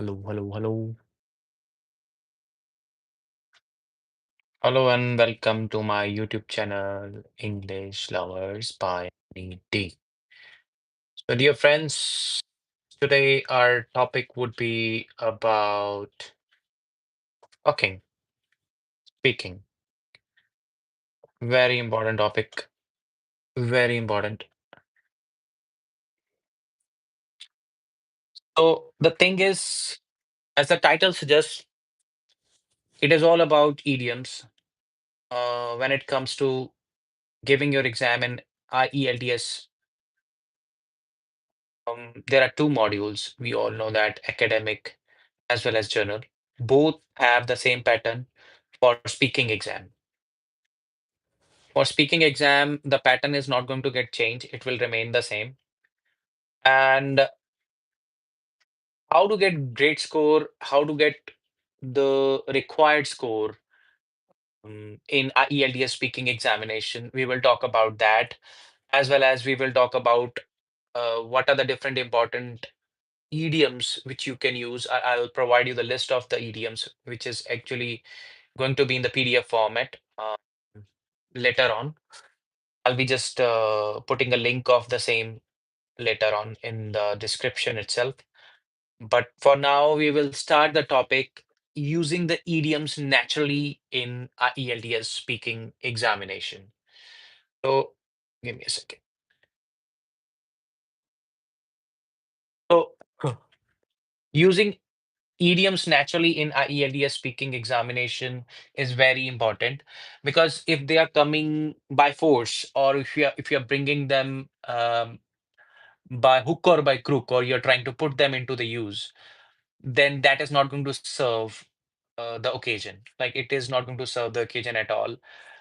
Hello, hello, hello. Hello and welcome to my YouTube channel, English Lovers by D. So, dear friends, today our topic would be about talking, speaking. Very important topic, very important. So, the thing is, as the title suggests, it is all about idioms. When it comes to giving your exam in IELTS, there are two modules. We all know that academic as well as journal. Both have the same pattern for speaking exam. For speaking exam, the pattern is not going to get changed. It will remain the same. And how to get great score, how to get the required score in a ELTS speaking examination, we will talk about that, as well as we will talk about what are the different important idioms which you can use. I'll provide you the list of the idioms, which is actually going to be in the PDF format later on. I'll be just putting a link of the same later on in the description itself. But for now, we will start the topic using the idioms naturally in our ELTS speaking examination. So, give me a second. So, using idioms naturally in a ELTS speaking examination is very important because if they are coming by force or if you're bringing them by hook or by crook, or you're trying to put them into the use, then that is not going to serve the occasion. Like it is not going to serve the occasion at all.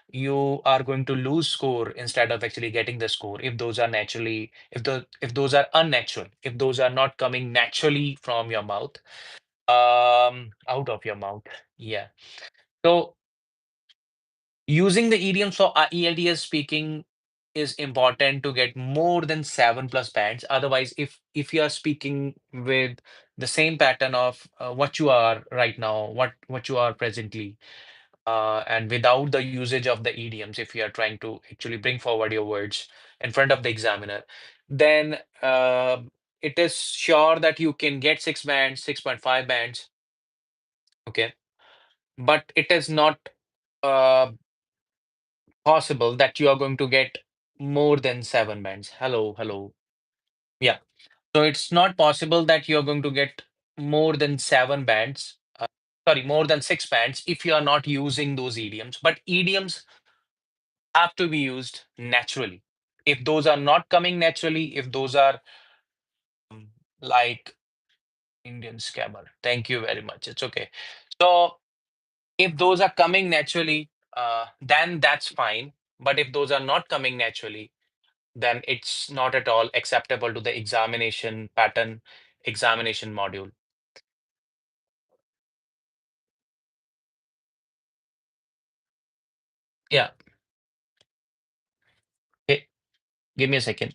You are going to lose score instead of actually getting the score if those are naturally, if those are unnatural, if those are not coming naturally from your mouth, out of your mouth. Yeah. So using the idioms for ELTS speaking is important to get more than 7+ bands. Otherwise, if you are speaking with the same pattern of what you are right now, what you are presently, and without the usage of the idioms, if you are trying to actually bring forward your words in front of the examiner, then it is sure that you can get 6 bands, 6.5 bands. Okay, but it is not. Uh, Possible that you are going to get more than 7 bands. Hello, hello. Yeah. So it's not possible that you're going to get more than 7 bands. Sorry, more than 6 bands if you are not using those idioms. But idioms have to be used naturally. If those are not coming naturally, if those are like Indian scammer, thank you very much. It's okay. So if those are coming naturally, then that's fine. But if those are not coming naturally, then it's not at all acceptable to the examination pattern, examination module. Yeah. Okay. Give me a second.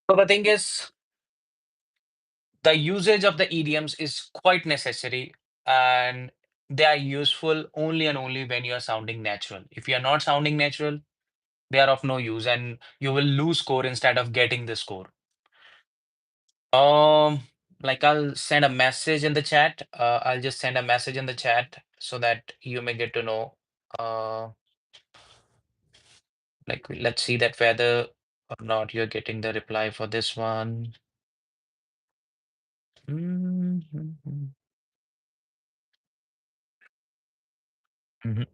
So the thing is, the usage of the idioms is quite necessary, and they are useful only and only when you are sounding natural. If you are not sounding natural, they are of no use, and you will lose score instead of getting the score. Um, like I'll send a message in the chat. I'll just send a message in the chat so that you may get to know. Uh, Like, let's see that whether or not you're getting the reply for this one. Mhm. Mhm.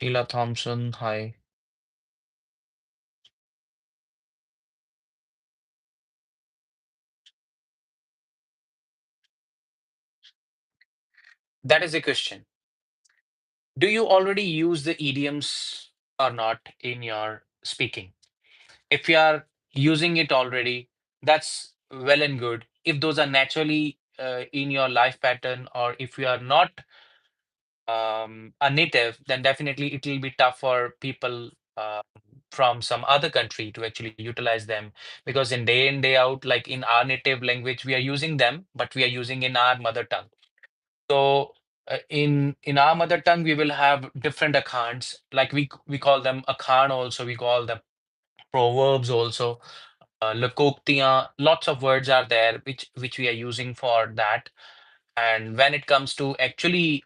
Sheila Thompson, hi. That is a question. Do you already use the idioms or not in your speaking? If you are using it already, that's well and good. If those are naturally in your life pattern, or if you are not a native, then definitely it will be tough for people from some other country to actually utilize them, because in day out, like in our native language, we are using them, but we are using in our mother tongue. So in our mother tongue, we will have different akhans, like we call them akhan also, we call them proverbs also, lakoktiyan, lots of words are there which we are using for that. And when it comes to actually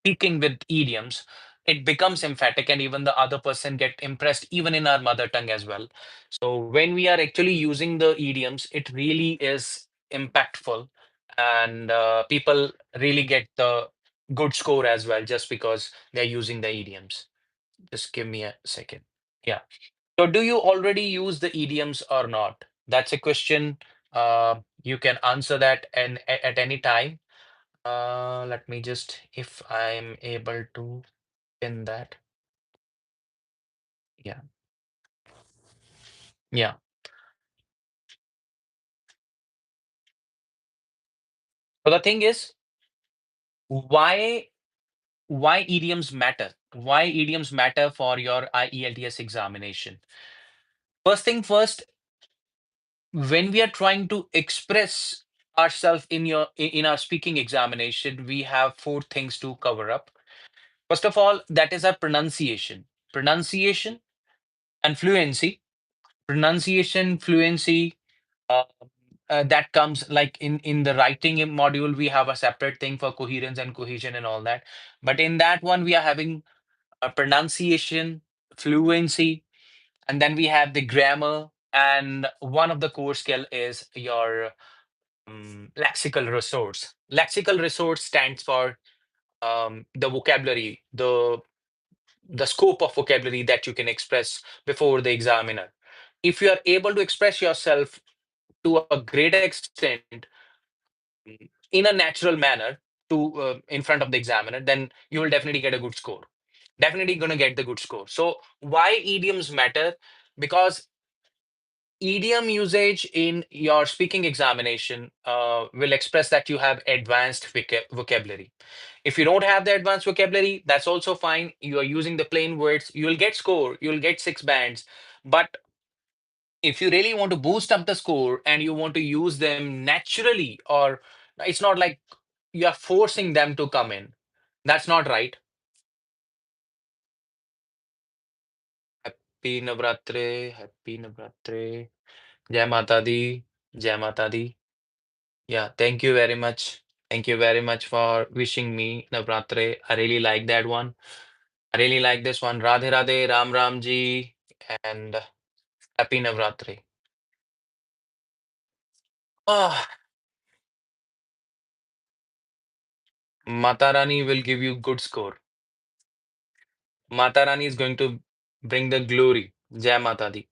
speaking with idioms, it becomes emphatic, and even the other person get impressed even in our mother tongue as well. So when we are actually using the idioms, it really is impactful, and people really get the good score as well just because they're using the idioms. Just give me a second. Yeah. So do you already use the idioms or not? That's a question. You can answer that and at any time. Let me just, if I'm able to pin that. Yeah. Yeah. So the thing is, why why idioms matter? Why idioms matter for your IELTS examination? First thing first, when we are trying to express ourselves in our speaking examination, we have four things to cover up. First of all, that is our pronunciation. Pronunciation and fluency. Pronunciation, fluency, uh, that comes like in the writing module, we have a separate thing for coherence and cohesion and all that. But in that one, we are having a pronunciation, fluency, and then we have the grammar. And one of the core skill is your lexical resource. Lexical resource stands for the vocabulary, the scope of vocabulary that you can express before the examiner. If you are able to express yourself to a great extent in a natural manner to in front of the examiner, then you will definitely get a good score. Definitely going to get the good score. So why idioms matter? Because idiom usage in your speaking examination will express that you have advanced vocabulary. If you don't have the advanced vocabulary, that's also fine. You are using the plain words, you will get score, you'll get 6 bands. But if you really want to boost up the score and you want to use them naturally, or it's not like you are forcing them to come in, that's not right. Happy Navratri, Happy Navratri. Jai Mata Di, Jai Mata Di. Yeah, thank you very much. Thank you very much for wishing me Navratri. I really like that one. I really like this one. Radhe Radhe, Ram Ram Ji, and Happy Navratri. Ah, Mata Rani will give you good score. Mata Rani is going to bring the glory. Jai Mata Di.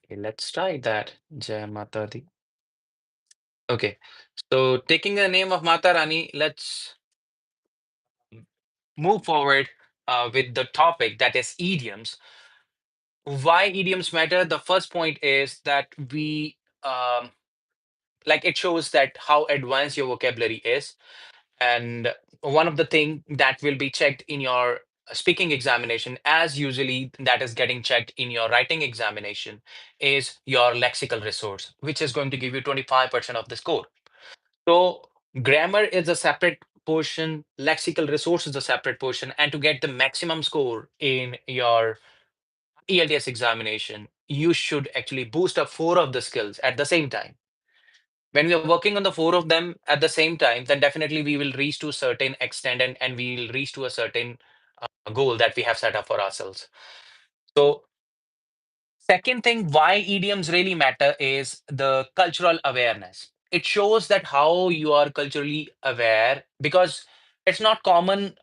Okay, let's try that. Jai Mata Di. Okay, so taking the name of Mata Rani, let's move forward with the topic that is idioms. Why idioms matter? The first point is that like it shows that how advanced your vocabulary is. And one of the thing that will be checked in your speaking examination, as usually that is getting checked in your writing examination, is your lexical resource, which is going to give you 25% of the score. So grammar is a separate portion, lexical resource is a separate portion, and to get the maximum score in your ELTS examination, you should actually boost up four of the skills at the same time. When we are working on the four of them at the same time, then definitely we will reach to a certain extent, and we'll reach to a certain goal that we have set up for ourselves. So second thing, why idioms really matter is the cultural awareness. It shows that how you are culturally aware, because it's not common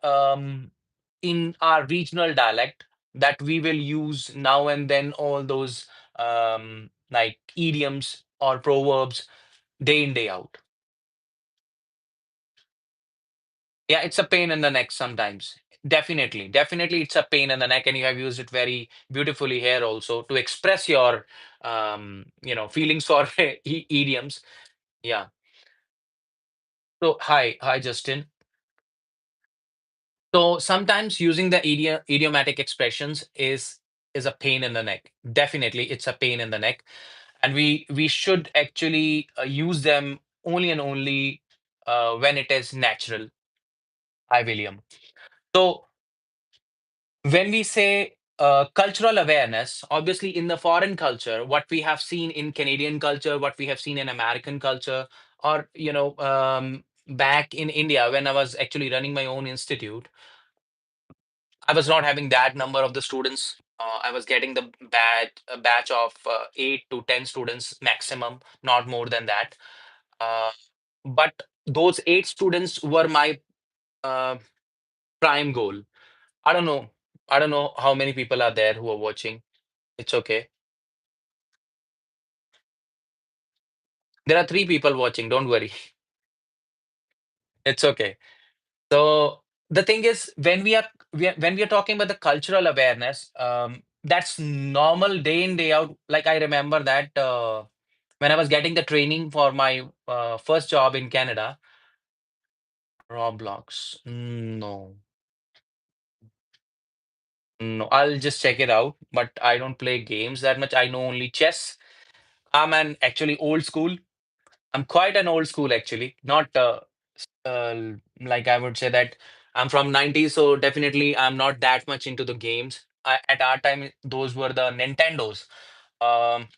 in our regional dialect that we will use now and then all those like idioms or proverbs day in, day out. Yeah, it's a pain in the neck sometimes. Definitely, it's a pain in the neck, and you have used it very beautifully here also to express your, feelings for idioms. Yeah. So, hi, Justin. So sometimes using the idiomatic expressions is a pain in the neck. Definitely, it's a pain in the neck, and we should actually use them only and only when it is natural. Hi, William. So when we say cultural awareness, obviously in the foreign culture, what we have seen in Canadian culture, what we have seen in American culture, or back in India when I was actually running my own institute, I was not having that number of the students. I was getting the batch of 8 to 10 students maximum, not more than that. Uh, but those 8 students were my uh, prime goal. I don't know. I don't know how many people are there who are watching. It's okay. There are 3 people watching. Don't worry. It's okay. So the thing is, when we are talking about the cultural awareness, that's normal day in day out. Like I remember that when I was getting the training for my first job in Canada, Roblox. No, no, I'll just check it out. But I don't play games that much. I know only chess. I'm an actually old school. I'm quite an old school actually. Not like I would say that I'm from 90s, so definitely I'm not that much into the games. At our time, those were the Nintendos. Um,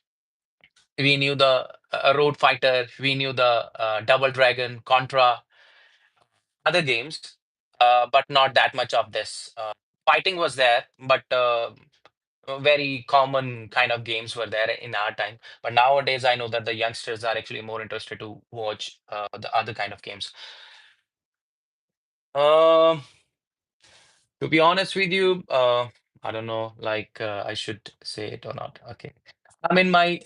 we knew the Road Fighter, we knew the Double Dragon, Contra, other games, but not that much of this. Fighting was there, but very common kind of games were there in our time. But nowadays, I know that the youngsters are actually more interested to watch the other kind of games. Um, To be honest with you, I don't know, like I should say it or not. Okay. I'm in my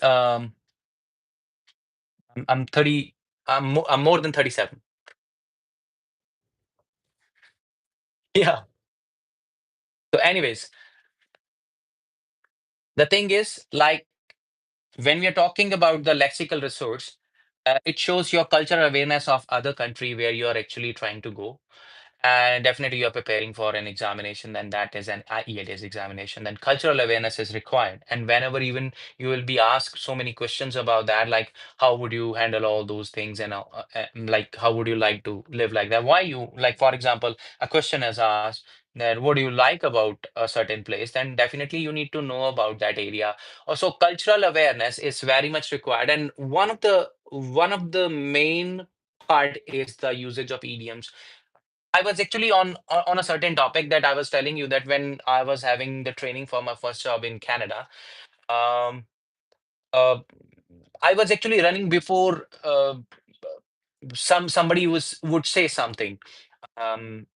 I'm 30, I'm more than 37. Yeah. So anyways, the thing is like when we are talking about the lexical resource, it shows your cultural awareness of other country where you are actually trying to go. And definitely you're preparing for an examination, then that is an IELTS examination. Then cultural awareness is required. And whenever even you will be asked so many questions about that, like how would you handle all those things and like how would you like to live like that? Why you like, for example, a question is asked that what do you like about a certain place? Then definitely you need to know about that area. Also, cultural awareness is very much required. And one of the main part is the usage of idioms. I was actually on a certain topic that I was telling you that when I was having the training for my first job in Canada, um, uh, I was actually running before somebody would say something.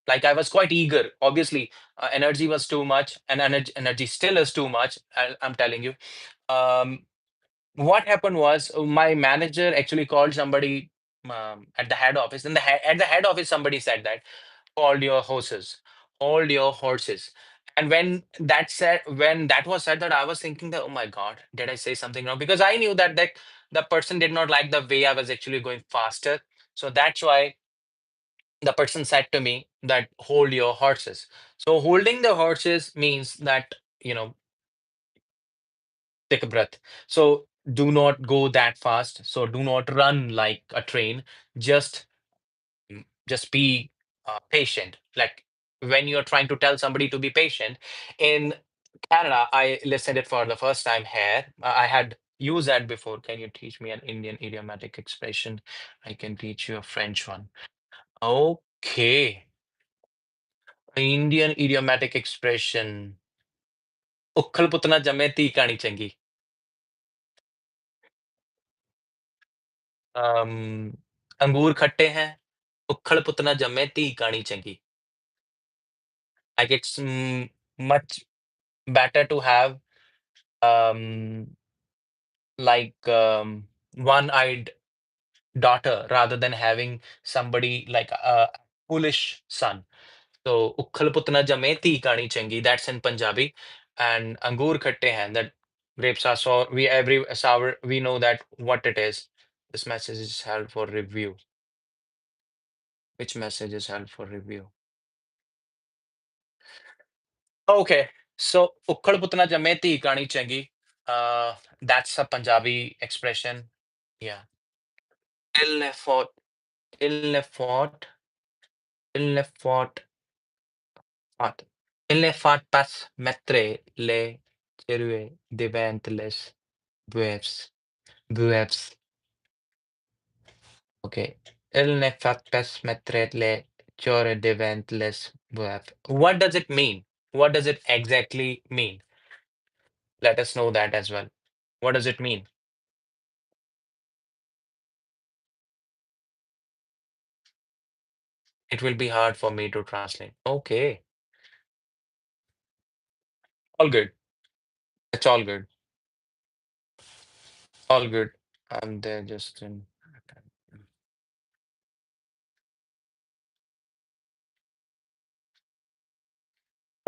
Like I was quite eager. Obviously, energy was too much, and energy still is too much. I'm telling you. Um, what happened was my manager actually called somebody at the head office, and at the head office somebody said that hold your horses, hold your horses. And when that was said, that I was thinking that, oh my god, did I say something wrong? Because I knew that the person did not like the way I was actually going faster. So that's why the person said to me that hold your horses. So holding the horses means that, take a breath. So do not go that fast. So do not run like a train. Just just be patient. Like when you're trying to tell somebody to be patient in Canada, I listened it for the first time here. I had used that before. Can you teach me an Indian idiomatic expression? I can teach you a French one. Okay. Indian idiomatic expression. उखल पुतना जमे धी कहानी चंगी. Um, अंगूर खट्टे हैं, उखल पुतना जमे धी कहानी चंगी. Like it's much better to have um like one-eyed daughter rather than having somebody like a foolish son. So ukhal putna jame ती kani changi. That's in Punjabi. And angur khatte hain. That grapes are sour. We every sour. We know that what it is. This message is held for review. Which message is held for review? Okay. So ukhal putna jame ती kani changi. That's a Punjabi expression. Yeah. Il ne faut, il ne faut, il ne faut pas. Il ne faut pas mettre les cerveaux devant les bœufs. Bœufs. Okay. Il ne faut pas mettre les cerveaux devant les bœufs. What does it mean? What does it exactly mean? Let us know that as well. What does it mean? It will be hard for me to translate. Okay. All good. It's all good. All good. I'm there just in.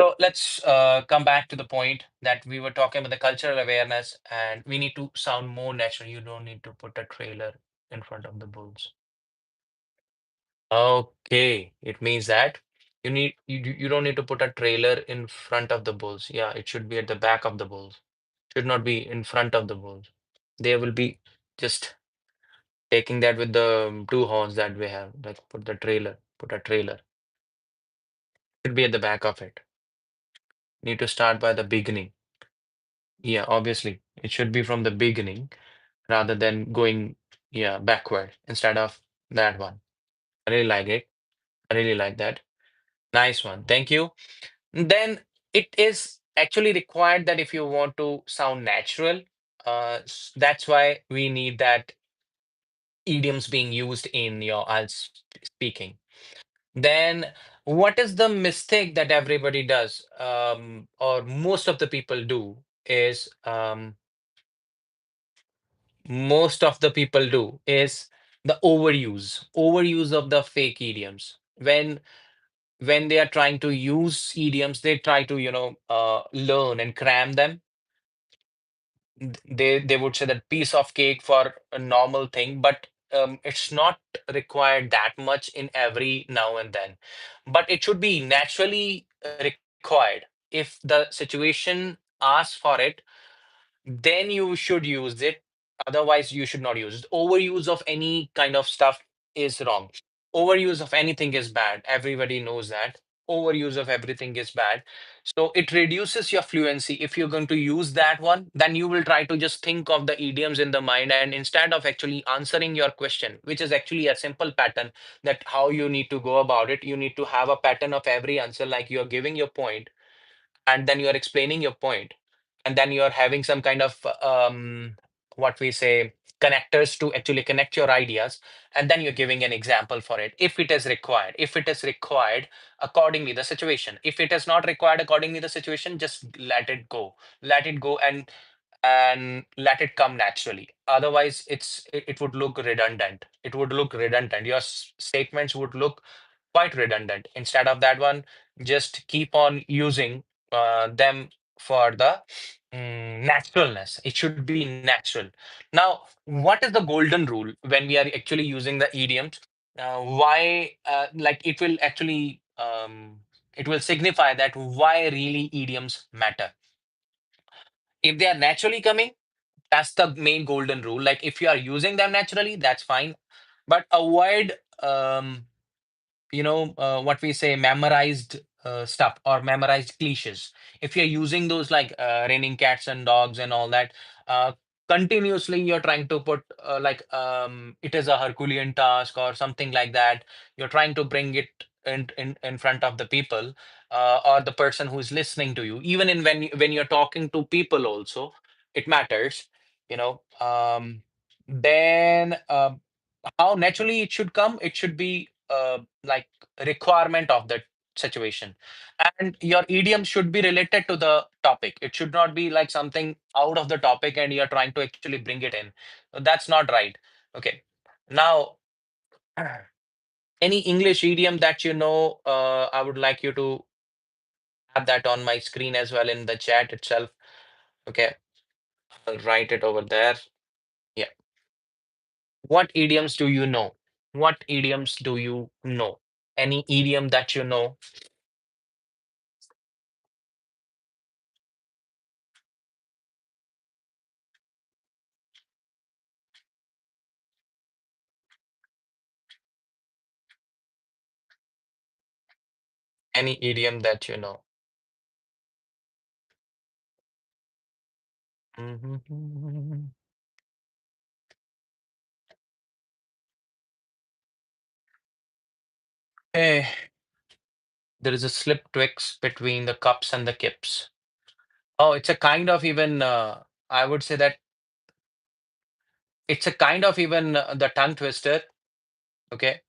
So let's come back to the point that we were talking about the cultural awareness, and we need to sound more natural. You don't need to put a trailer in front of the bulls. Okay, it means that you don't need to put a trailer in front of the bulls. Yeah, it should be at the back of the bulls. Should not be in front of the bulls. They will be just taking that with the two horns that we have. Like put the trailer, put a trailer. Should be at the back of it. Need to start by the beginning. Yeah, obviously, it should be from the beginning rather than going, yeah, backward instead of that one. I really like it. I really like that. Nice one. Thank you. Then it is actually required that if you want to sound natural, that's why we need that idioms being used in your IELTS speaking. Then what is the mistake that everybody does, or most of the people do, is most of the people do is the overuse of the fake idioms. When they are trying to use idioms, they try to learn and cram them. They would say that piece of cake for a normal thing, but it's not required that much in every now and then, but it should be naturally required. If the situation asks for it, then you should use it. Otherwise, you should not use it. Overuse of any kind of stuff is wrong. Overuse of anything is bad. Everybody knows that. Overuse of everything is bad. So it reduces your fluency. If you're going to use that one, then you will try to just think of the idioms in the mind. And instead of actually answering your question, which is actually a simple pattern, that how you need to go about it, you need to have a pattern of every answer, like you're giving your point and then you're explaining your point, and then you're having some kind of what we say connectors to actually connect your ideas, and then you're giving an example for it if it is required. If it is required accordingly the situation. If it is not required accordingly the situation, just let it go. Let it go and let it come naturally. Otherwise, it would look redundant. It would look redundant. Your statements would look quite redundant. Instead of that one, just keep on using them for the naturalness. It should be natural. Now, what is the golden rule when we are actually using the idioms? Why, like, it will signify that why really idioms matter. If they are naturally coming, that's the main golden rule. Like, if you are using them naturally, that's fine. But avoid what we say memorized stuff or memorized cliches. If you're using those like raining cats and dogs and all that, uh, continuously you're trying to put it is a herculean task or something like that. You're trying to bring it in front of the people, or the person who's listening to you. Even in when you're talking to people also, it matters. you know um, then how naturally it should come, it should be like requirement of that situation, and your idiom should be related to the topic. It should not be like something out of the topic and you're trying to actually bring it in. That's not right. Okay, now Any English idiom that you know, I would like you to have that on my screen as well in the chat itself. Okay, I'll write it over there. Yeah. What idioms do you know? What idioms do you know? Any idiom that you know? Any idiom that you know? Mhm. Eh, there is a slip twixt between the cups and the kips. Oh, it's a kind of even, I would say that it's a kind of even the tongue twister. Okay.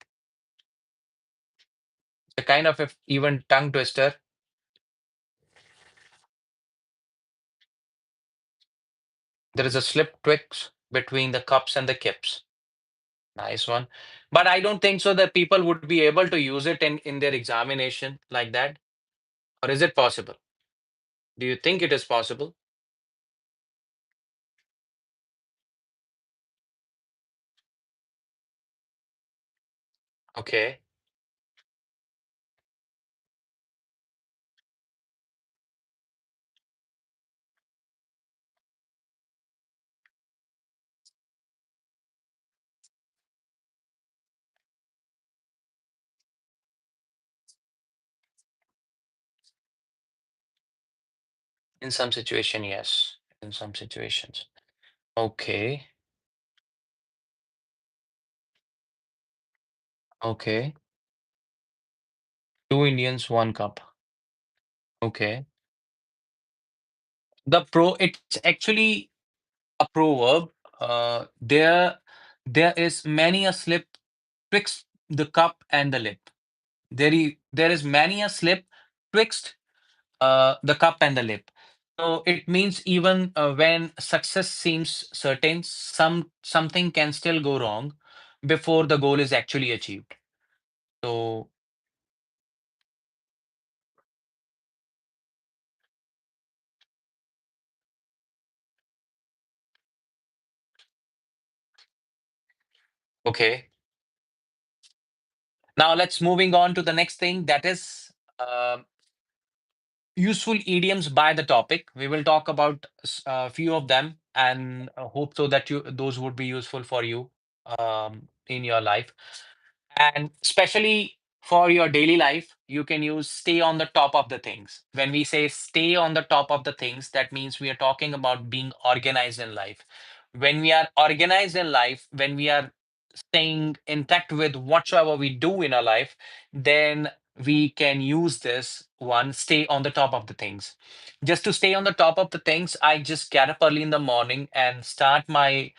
It's a kind of even tongue twister. There is a slip twixt between the cups and the kips. Nice one. But I don't think so that people would be able to use it in their examination like that. Or is it possible? Do you think it is possible? Okay. In some situation, yes. In some situations. Okay. Okay. Two Indians, one cup. Okay. It's actually a proverb. There is many a slip twixt the cup and the lip. There is many a slip twixt the cup and the lip. So it means even when success seems certain, something can still go wrong before the goal is actually achieved. So okay. Now let's moving on to the next thing that is useful idioms by the topic. We will talk about a few of them and hope so that you those would be useful for you in your life. And especially for your daily life, you can use stay on the top of the things. When we say stay on the top of the things, that means we are talking about being organized in life. When we are organized in life, when we are staying intact with whatsoever we do in our life, then we can use this one stay on the top of the things. Just to stay on the top of the things, I just get up early in the morning and start my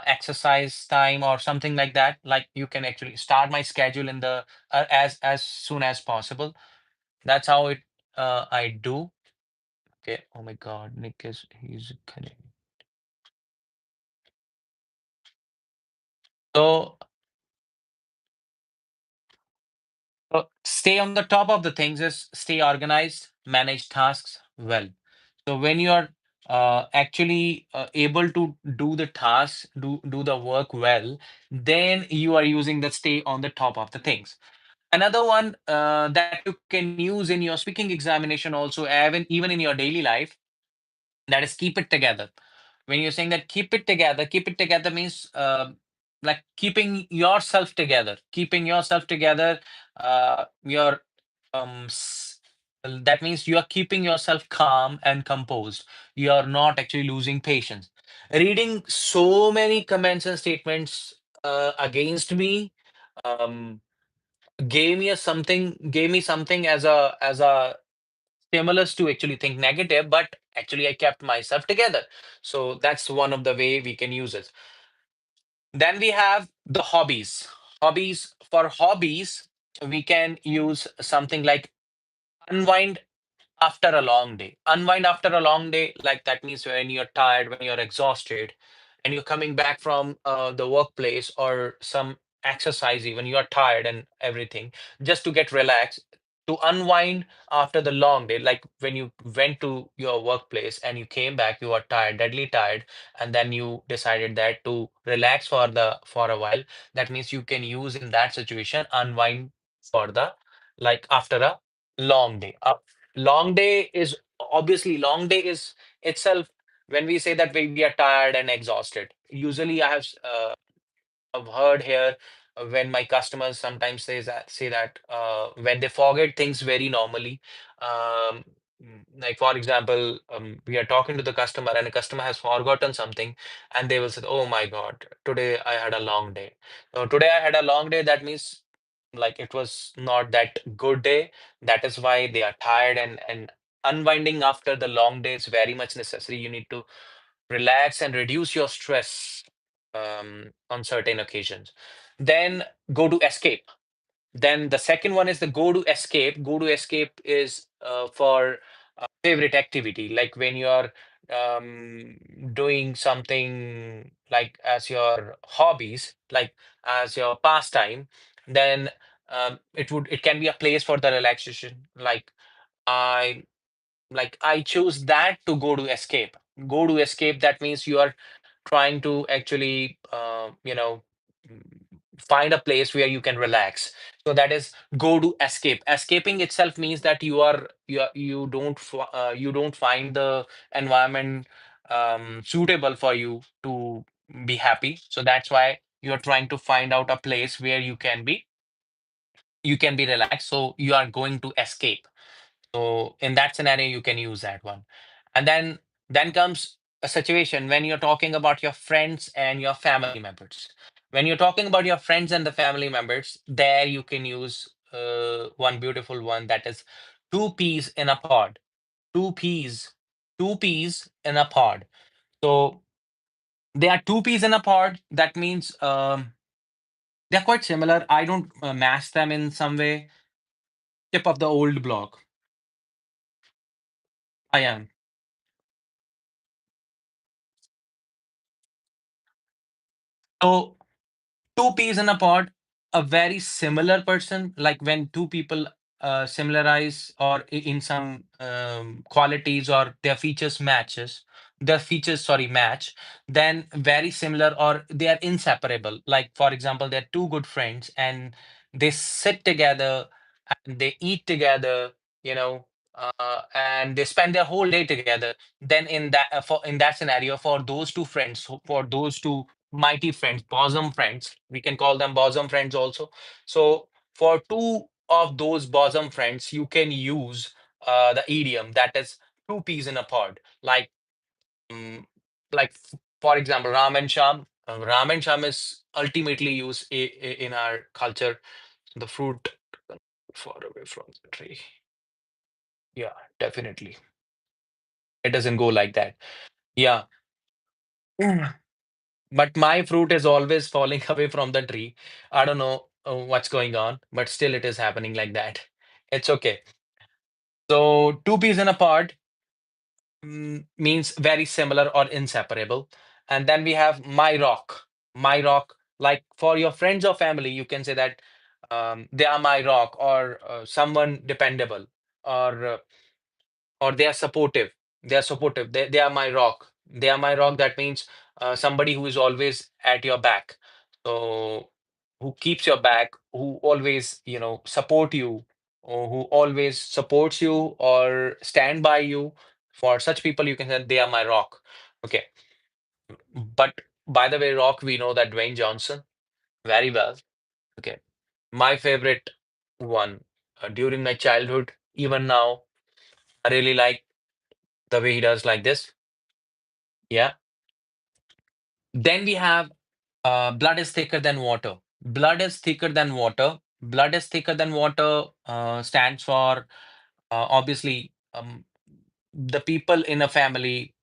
exercise time or something like that. Like you can actually start my schedule in the as soon as possible. That's how it I do. Okay. Oh my God, Nick is he's kidding. So, stay on the top of the things is stay organized, manage tasks well. So when you are actually able to do the tasks, do the work well, then you are using the stay on the top of the things. Another one that you can use in your speaking examination also, even in your daily life, that is keep it together. When you're saying that keep it together means like keeping yourself together. Your that means you are keeping yourself calm and composed. You are not actually losing patience. Reading so many comments and statements against me. Um, gave me something as a stimulus to actually think negative, but actually I kept myself together. So that's one of the way we can use it. Then we have the hobbies. We can use something like unwind after a long day. Unwind after a long day, like that means when you're tired, when you're exhausted, and you're coming back from the workplace or some exercise, even you are tired and everything, just to get relaxed, to unwind after the long day. Like when you went to your workplace and you came back, you are tired, deadly tired, and then you decided that to relax for a while. That means you can use in that situation unwind for the, like after a long day. A long day is obviously, long day is itself, when we say that we are tired and exhausted. Usually, I've heard here, when my customers sometimes say that when they forget things very normally, um, like for example, we are talking to the customer and the customer has forgotten something, and they will say, "Oh my God, today I had a long day." So today I had a long day. That means like it was not that good day. That is why they are tired, and unwinding after the long day is very much necessary. You need to relax and reduce your stress on certain occasions. Then go to escape. Then the second one is the go to escape. Go to escape is for favorite activity, like when you're um, doing something like as your hobbies, like as your pastime. Then it can be a place for the relaxation. I I choose that to go to escape. Go to escape, that means you are trying to actually, mm, find a place where you can relax. So that is go to escape. Escaping itself means that you don't find the environment suitable for you to be happy. So that's why you are trying to find out a place where you can be relaxed. So you are going to escape. So in that scenario, you can use that one. And then comes a situation when you're talking about your friends and your family members. When you're talking about your friends and the family members, there you can use one beautiful one, that is two peas in a pod. Two peas, two peas in a pod. So they are two peas in a pod. That means they're quite similar. I don't match them in some way. Tip of the old block. I am. So two peas in a pod, a very similar person, like when two people similarize or in some qualities or their features matches, their features, sorry, match, then very similar or they are inseparable. Like for example, they're two good friends and they sit together and they eat together, you know, and they spend their whole day together. Then in that scenario, for those two friends, for those two mighty friends, bosom friends. We can call them bosom friends also. So for two of those bosom friends, you can use the idiom that is two peas in a pod. Um, for example, Ram and Sham. Ram and Sham is ultimately used in our culture. The fruit far away from the tree. Yeah, definitely. It doesn't go like that. Yeah. But my fruit is always falling away from the tree. I don't know what's going on, but still it is happening like that. It's okay. So, two peas in a pod means very similar or inseparable. And then we have my rock. My rock, like for your friends or family, you can say that they are my rock, or someone dependable, or they are supportive. They are supportive. They are my rock. They are my rock. That means somebody who is always at your back. So who keeps your back, who always, support you, or who always supports you or stand by you. For such people, you can say they are my rock. Okay. But by the way, rock, we know that Dwayne Johnson very well. Okay. My favorite one during my childhood, even now, I really like the way he does like this. Yeah. Then we have blood is thicker than water. Blood is thicker than water. Blood is thicker than water stands for obviously the people in a family.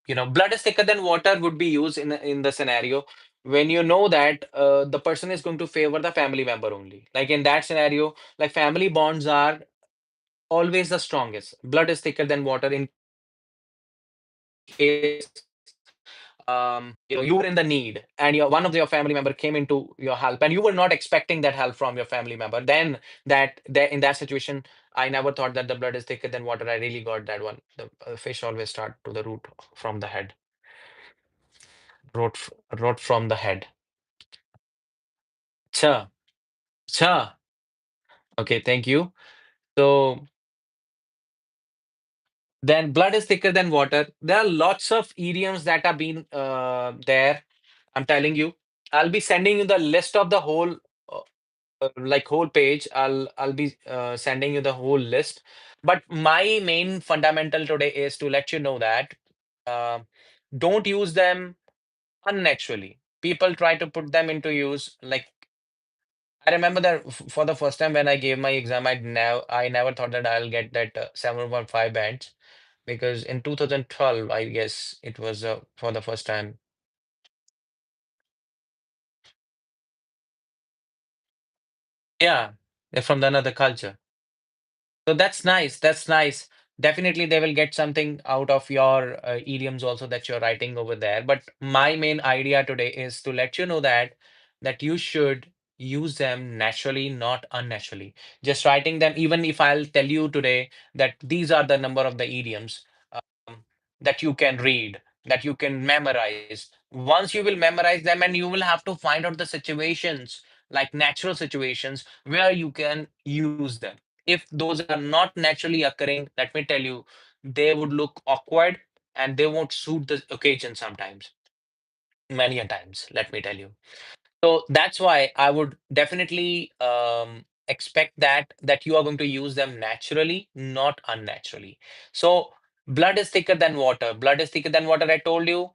Blood is thicker than water would be used in the scenario when you know that the person is going to favor the family member only. Like in that scenario, like family bonds are always the strongest. Blood is thicker than water in case you were in the need, and your one of your family member came into your help, and you were not expecting that help from your family member. Then that in that situation, I never thought that the blood is thicker than water. I really got that one. The fish always start to the root from the head. Root from the head. Cha, cha. Okay, thank you. So then blood is thicker than water. There are lots of idioms that have been there. I'm telling you. I'll be sending you the list of the whole uh, like whole page. I'll be sending you the whole list. But my main fundamental today is to let you know that uh, don't use them unnaturally. People try to put them into use. Like I remember that for the first time when I gave my exam, I never thought that I'll get that 7.5 bands, because in 2012, I guess it was for the first time. Yeah, they're from another culture. So that's nice. That's nice. Definitely, they will get something out of your idioms also that you're writing over there. But my main idea today is to let you know that you should use them naturally, not unnaturally. Just writing them, even if I'll tell you today that these are the number of the idioms that you can read, that you can memorize. Once you will memorize them, and you will have to find out the situations, like natural situations, where you can use them. If those are not naturally occurring, let me tell you, they would look awkward and they won't suit the occasion sometimes, many a times, let me tell you. So that's why I would definitely expect that you are going to use them naturally, not unnaturally. So blood is thicker than water. Blood is thicker than water. I told you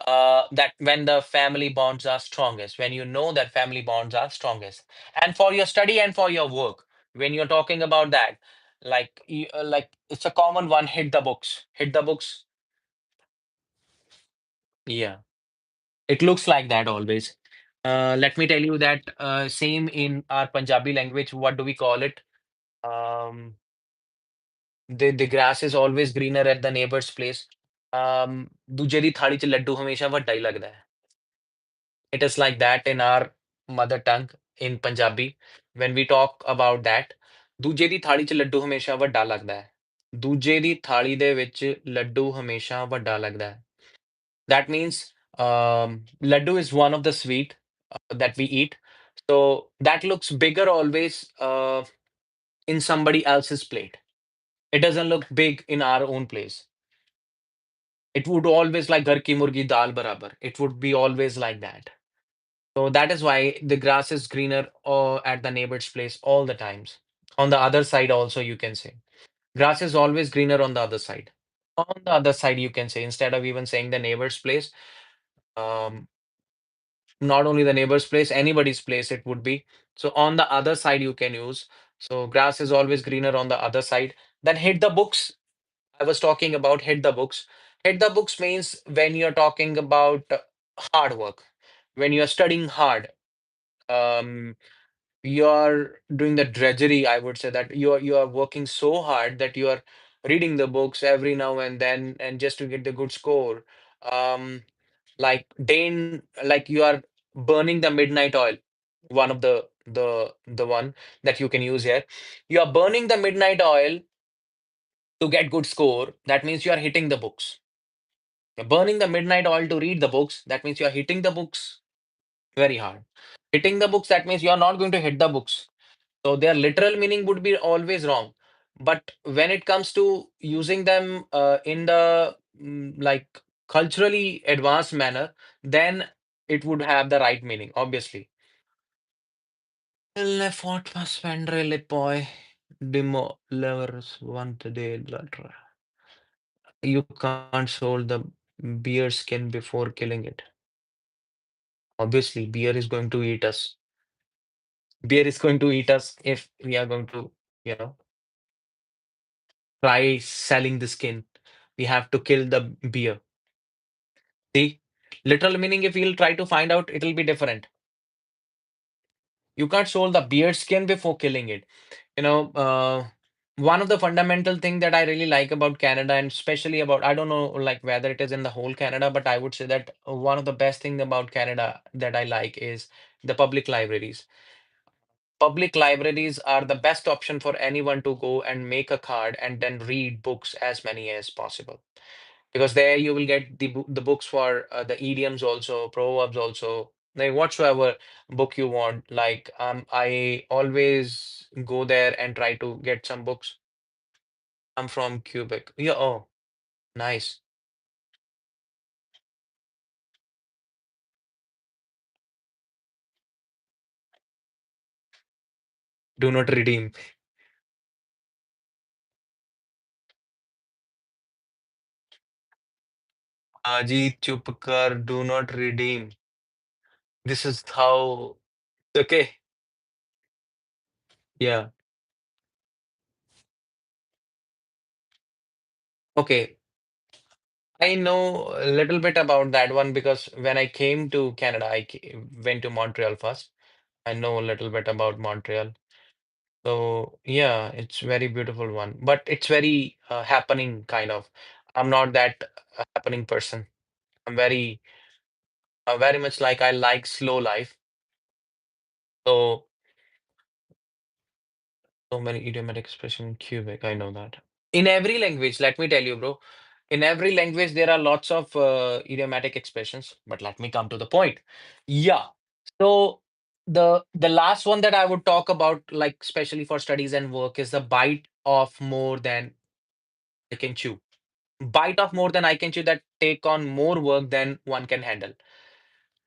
that when the family bonds are strongest, when you know that family bonds are strongest, and for your study and for your work, when you're talking about that, like it's a common one. Hit the books. Hit the books. Yeah. It looks like that always. Let me tell you that same in our Punjabi language. What do we call it? Um, the grass is always greener at the neighbor's place. ਦੂਜੇ ਦੀ ਥਾਲੀ 'ਚ ਲੱਡੂ ਹਮੇਸ਼ਾ ਵੱਡਾ ਹੀ ਲੱਗਦਾ ਹੈ. It is like that in our mother tongue in Punjabi. When we talk about that, ਦੂਜੇ ਦੀ ਥਾਲੀ 'ਚ ਲੱਡੂ ਹਮੇਸ਼ਾ ਵੱਡਾ ਲੱਗਦਾ ਹੈ. ਦੂਜੇ ਦੀ ਥਾਲੀ ਦੇ ਵਿੱਚ ਲੱਡੂ ਹਮੇਸ਼ਾ ਵੱਡਾ ਲੱਗਦਾ ਹੈ. That means laddu is one of the sweet that we eat. So that looks bigger always in somebody else's plate. It doesn't look big in our own place. It would always like घर की मुर्गी दाल बराबर. It would be always like that. So that is why the grass is greener at the neighbor's place all the times. On the other side also you can say. Grass is always greener on the other side. On the other side you can say, instead of even saying the neighbor's place. Um, Not only the neighbor's place, anybody's place it would be. So on the other side you can use. So grass is always greener on the other side. Then hit the books. I was talking about hit the books. Hit the books means when you're talking about hard work, when you're studying hard, um, you're doing the drudgery. I would say that you are working so hard that you are reading the books every now and then, and just to get the good score. Um, like you are burning the midnight oil, one of the one that you can use here. You are burning the midnight oil to get good score. That means you are hitting the books. You're burning the midnight oil to read the books. That means you are hitting the books very hard. Hitting the books, that means you are not going to hit the books. So their literal meaning would be always wrong. But when it comes to using them in the like culturally advanced manner, then it would have the right meaning, obviously. Le fort ma spendere le poi dimo levers want the latter. You can't sold the bear skin before killing it. Obviously, bear is going to eat us. Bear is going to eat us if we are going to, you know, try selling the skin. We have to kill the bear. See, literal meaning, if you'll try to find out, it'll be different. You can't sold the bear skin before killing it. You know, one of the fundamental thing that I really like about Canada, and especially about, I don't know like whether it is in the whole Canada, but I would say that one of the best thing about Canada that I like is the public libraries. Public libraries are the best option for anyone to go and make a card and then read books as many as possible. Because there you will get the books for the idioms also, proverbs also, like whatsoever book you want. Like I always go there and try to get some books. I'm from Quebec. Yeah, oh, nice. Do not redeem. Ajit Chupkar, do not redeem. This is how. Okay. Yeah. Okay. I know a little bit about that one because when I came to Canada, went to Montreal first. I know a little bit about Montreal. So yeah, it's very beautiful one, but it's very happening kind of. I'm not that happening person. I'm very much like I like slow life. So so many idiomatic expression in Quebec. I know that. In every language, let me tell you, bro. In every language, there are lots of idiomatic expressions. But let me come to the point. Yeah. So the last one that I would talk about, like especially for studies and work, is the bite of more than I can chew. Bite off more than I can chew, that take on more work than one can handle.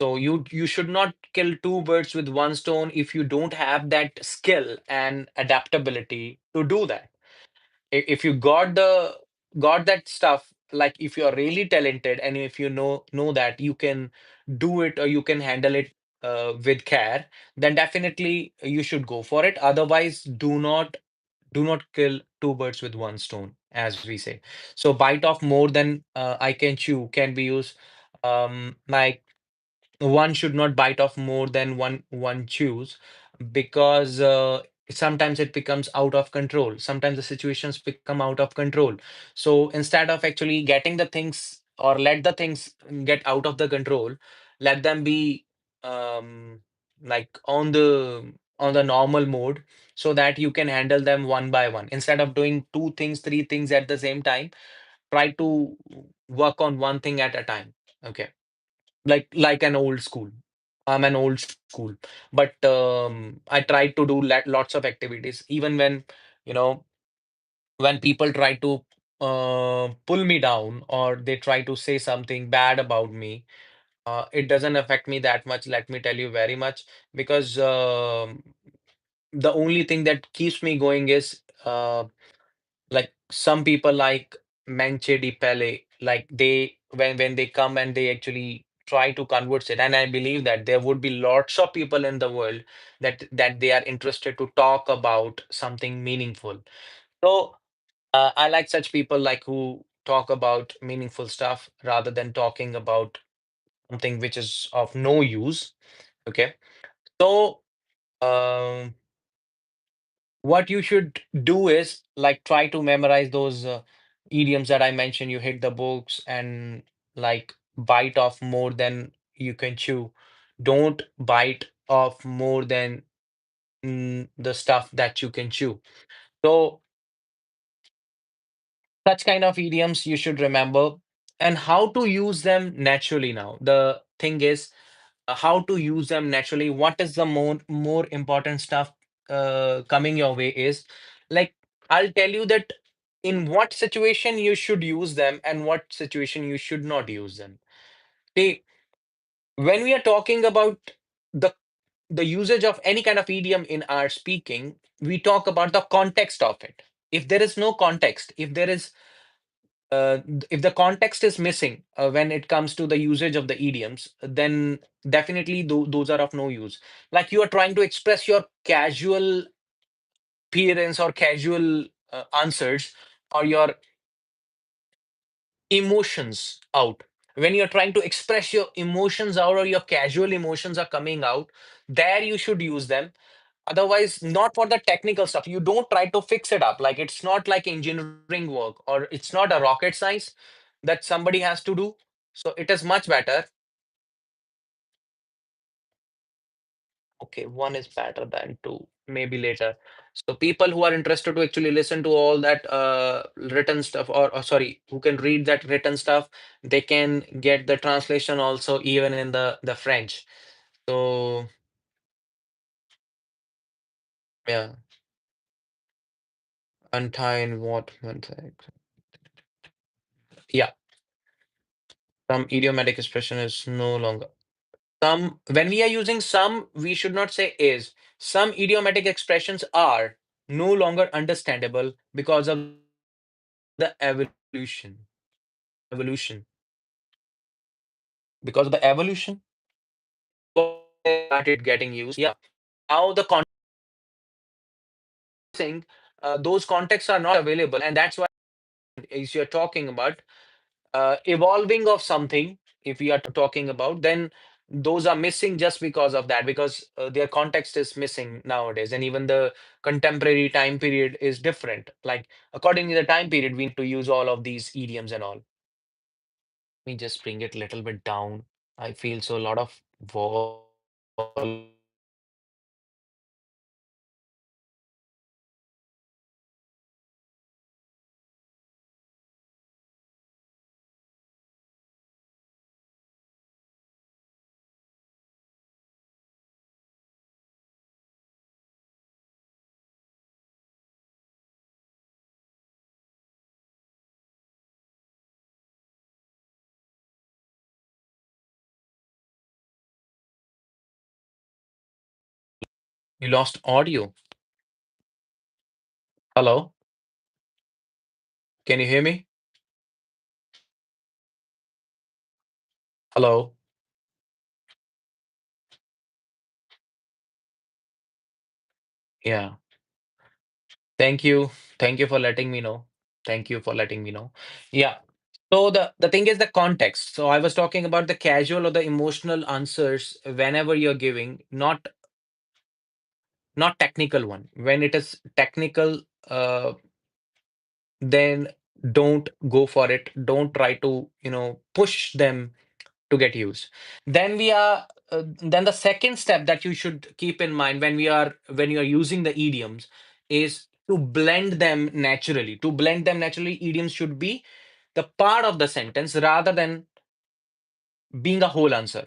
So you should not kill two birds with one stone if you don't have that skill and adaptability to do that. If you got that stuff, like if you're really talented and if you know that you can do it or you can handle it with care, then definitely you should go for it. Otherwise, do not kill two birds with one stone, as we say. So bite off more than I can chew can be used, like one should not bite off more than one chews, because sometimes it becomes out of control. Sometimes the situations become out of control. So instead of actually getting the things, or let the things get out of the control, let them be um, like on the normal mode, so that you can handle them one by one. Instead of doing two things, three things at the same time, try to work on one thing at a time. Okay, like an old school. I'm an old school, but I try to do lots of activities. Even you know, when people try to pull me down or they try to say something bad about me, it doesn't affect me that much. Let me tell you very much, because the only thing that keeps me going is like some people like Menche di Pele, like they when they come and they actually try to converse it, and I believe that there would be lots of people in the world that they are interested to talk about something meaningful. So I like such people, like who talk about meaningful stuff rather than talking about something which is of no use. Okay, so um what you should do is like try to memorize those idioms that I mentioned. You hit the books and like bite off more than you can chew. Don't bite off more than the stuff that you can chew. So such kind of idioms you should remember, and how to use them naturally. Now the thing is, how to use them naturally. What is the more important stuff coming your way is, like, I'll tell you that in what situation you should use them and what situation you should not use them. See, when we are talking about the the usage of any kind of idiom in our speaking, we talk about the context of it. If there is no context, if the context is missing when it comes to the usage of the idioms, then definitely those are of no use. Like you are trying to express your casual appearance or casual answers, or your emotions out. When you're trying to express your emotions out, or your casual emotions are coming out, there you should use them. Otherwise, not for the technical stuff. You don't try to fix it up. Like it's not like engineering work or it's not a rocket science that somebody has to do. So it is much better. Okay, one is better than two, maybe later. So people who are interested to actually listen to all that written stuff, or sorry, who can read that written stuff, they can get the translation also even in the French. So yeah, untie what one sec. Yeah, some idiomatic expression is no longer. Some, when we are using some, we should not say is. Some idiomatic expressions are no longer understandable because of the evolution. Evolution. Because of the evolution, evolving, they started getting used. Yeah. Now the context, those contexts are not available, and that's why is you're talking about evolving of something. If we are talking about, then those are missing just because of that, because their context is missing nowadays, and even the contemporary time period is different. Like according to the time period, we need to use all of these idioms and all. Let me just bring it a little bit down. I feel so a lot of you lost audio. Hello, can you hear me? Hello. Yeah. Thank you. Thank you for letting me know. Thank you for letting me know. Yeah. So the thing is the context. So I was talking about the casual or the emotional answers whenever you're giving, not technical one. When it is technical, then don't go for it. Don't try to, push them to get used. Then the second step that you should keep in mind when you are using the idioms is to blend them naturally. To blend them naturally, idioms should be the part of the sentence rather than being a whole answer.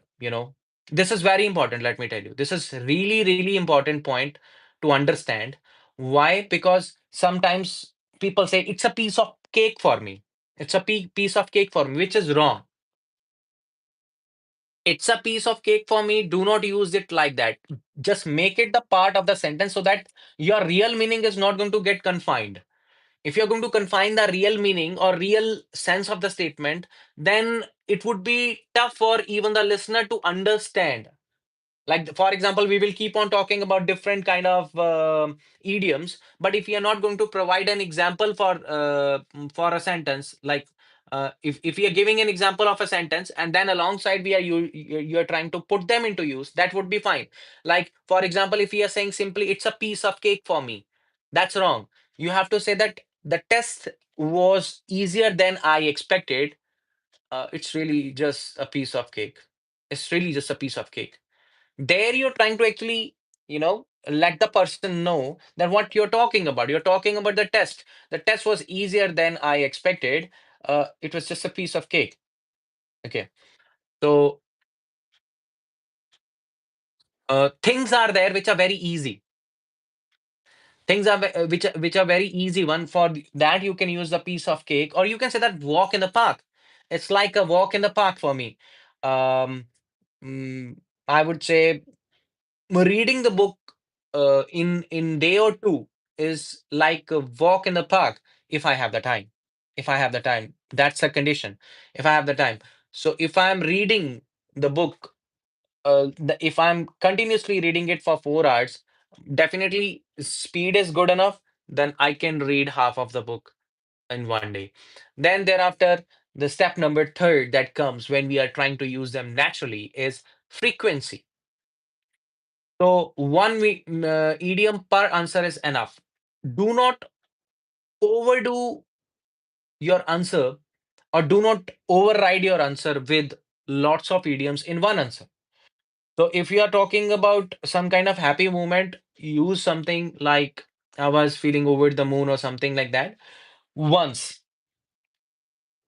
This is very important. Let me tell you, this is really really important point to understand. Why? Because sometimes people say it's a piece of cake for me. It's a piece of cake for me, which is wrong. It's a piece of cake for me. Do not use it like that. Just make it the part of the sentence so that your real meaning is not going to get confined. If you're going to confine the real meaning or real sense of the statement, then it would be tough for even the listener to understand. Like for example, we will keep on talking about different kind of idioms, but if we are not going to provide an example for a sentence, like if we are giving an example of a sentence and then alongside we are you're trying to put them into use, that would be fine. Like for example, if we are saying simply it's a piece of cake for me, that's wrong. You have to say that the test was easier than I expected. It's really just a piece of cake. It's really just a piece of cake. There you're trying to actually, let the person know that what you're talking about. You're talking about the test was easier than I expected. It was just a piece of cake. Okay. So things are there which are very easy. Things are which are very easy one. For that you can use the piece of cake, or you can say that walk in the park. It's like a walk in the park for me. um mm, I would say reading the book in day or two is like a walk in the park. If I have the time, that's a condition. If I have the time. So if I'm reading the book, if I'm continuously reading it for 4 hours, definitely speed is good enough. Then I can read half of the book in one day. Then thereafter, the step number third that comes when we are trying to use them naturally is frequency. So idiom per answer is enough. Do not overdo your answer, or do not override your answer with lots of idioms in one answer. So if you are talking about some kind of happy moment, use something like I was feeling over the moon or something like that once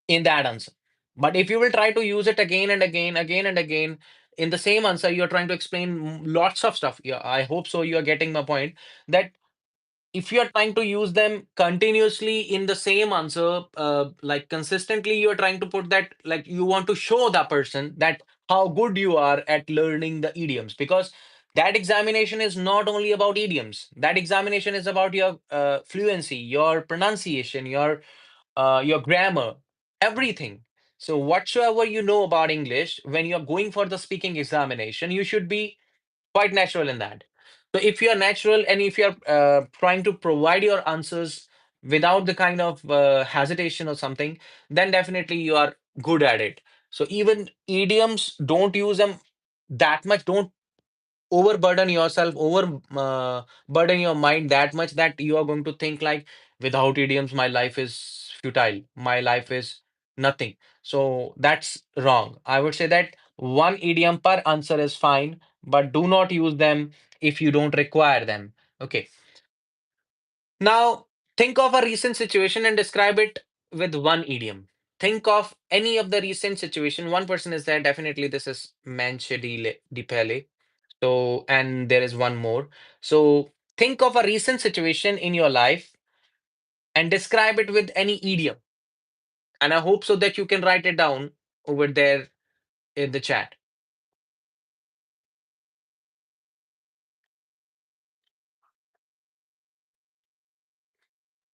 in that answer. But if you will try to use it again and again, again and again in the same answer, you're trying to explain lots of stuff. Yeah, I hope so. You are getting my point that if you are trying to use them continuously in the same answer, like consistently, you are trying to put that, like you want to show that person that how good you are at learning the idioms, because that examination is not only about idioms. That examination is about your fluency, your pronunciation, your grammar, everything. So whatsoever you know about English, when you're going for the speaking examination, you should be quite natural in that. So if you're natural and if you're trying to provide your answers without the kind of hesitation or something, then definitely you are good at it. So even idioms, don't use them that much. Don't overburden yourself, burden your mind that much that you are going to think like, without idioms my life is futile, my life is nothing. So that's wrong. I would say that one idiom per answer is fine, but do not use them if you don't require them. Okay, now think of a recent situation and describe it with one idiom. Think of any of the recent situation. One person is there, definitely this is manche di pele. So, and there is one more. So, think of a recent situation in your life and describe it with any idiom. And I hope so that you can write it down over there in the chat.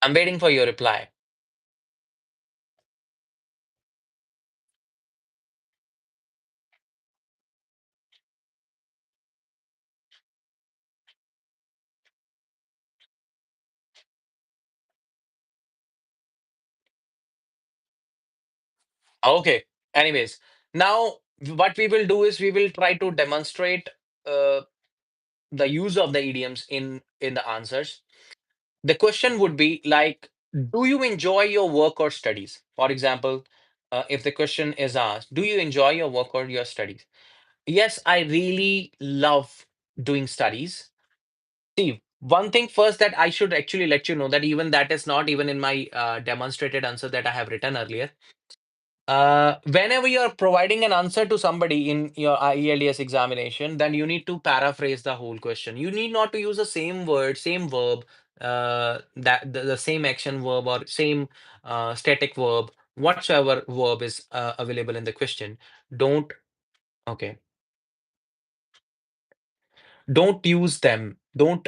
I'm waiting for your reply. Okay. Anyways, now what we will do is we will try to demonstrate uh, the use of the idioms in the answers. The question would be like, do you enjoy your work or studies? For example, if the question is asked, do you enjoy your work or your studies? Yes, I really love doing studies. See, one thing first that I should actually let you know that even that is not even in my demonstrated answer that I have written earlier. Whenever you're providing an answer to somebody in your ELDS examination, then you need to paraphrase the whole question. You need not to use the same word, same verb, that the same action verb or same static verb, whatsoever verb is available in the question. Don't, okay. Don't use them. Don't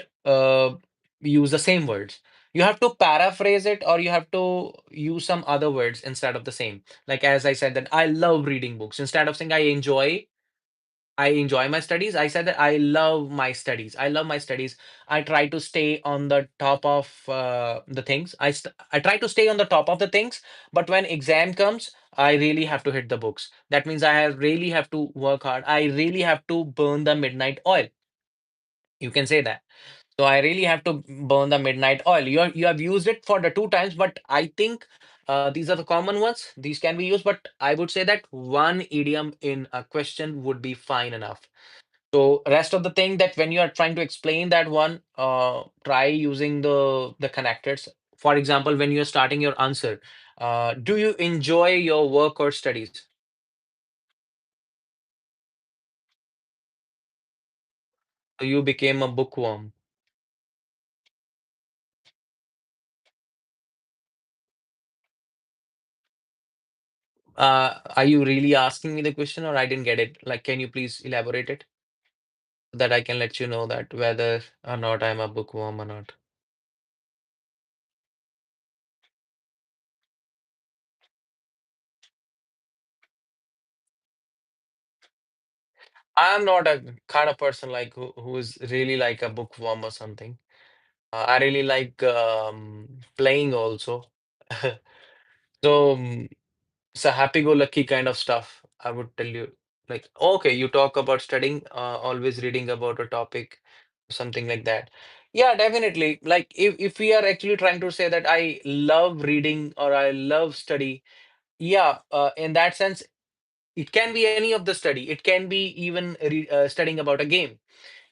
use the same words. You have to paraphrase it, or you have to use some other words instead of the same. Like as I said that I love reading books. Instead of saying I enjoy my studies, I said that I love my studies. I love my studies. I try to stay on the top of the things. I try to stay on the top of the things, but when exam comes, I really have to hit the books. That means really have to work hard. I really have to burn the midnight oil. You can say that. So I really have to burn the midnight oil. You have used it for the two times, but I think these are the common ones. These can be used, but I would say that one idiom in a question would be fine enough. So rest of the thing that when you are trying to explain that one, try using the connectors. For example, when you're starting your answer, do you enjoy your work or studies? So you became a bookworm. Are you really asking me the question, or I didn't get it? Like, can you please elaborate it so that I can let you know that whether or not I'm a bookworm or not? I'm not a kind of person like who is really like a bookworm or something. I really like playing also. So it's a happy-go-lucky kind of stuff, I would tell you. Like, okay, you talk about studying, always reading about a topic, something like that. Yeah, definitely. Like, if we are actually trying to say that I love reading or I love study, yeah, in that sense, it can be any of the study. It can be even studying about a game.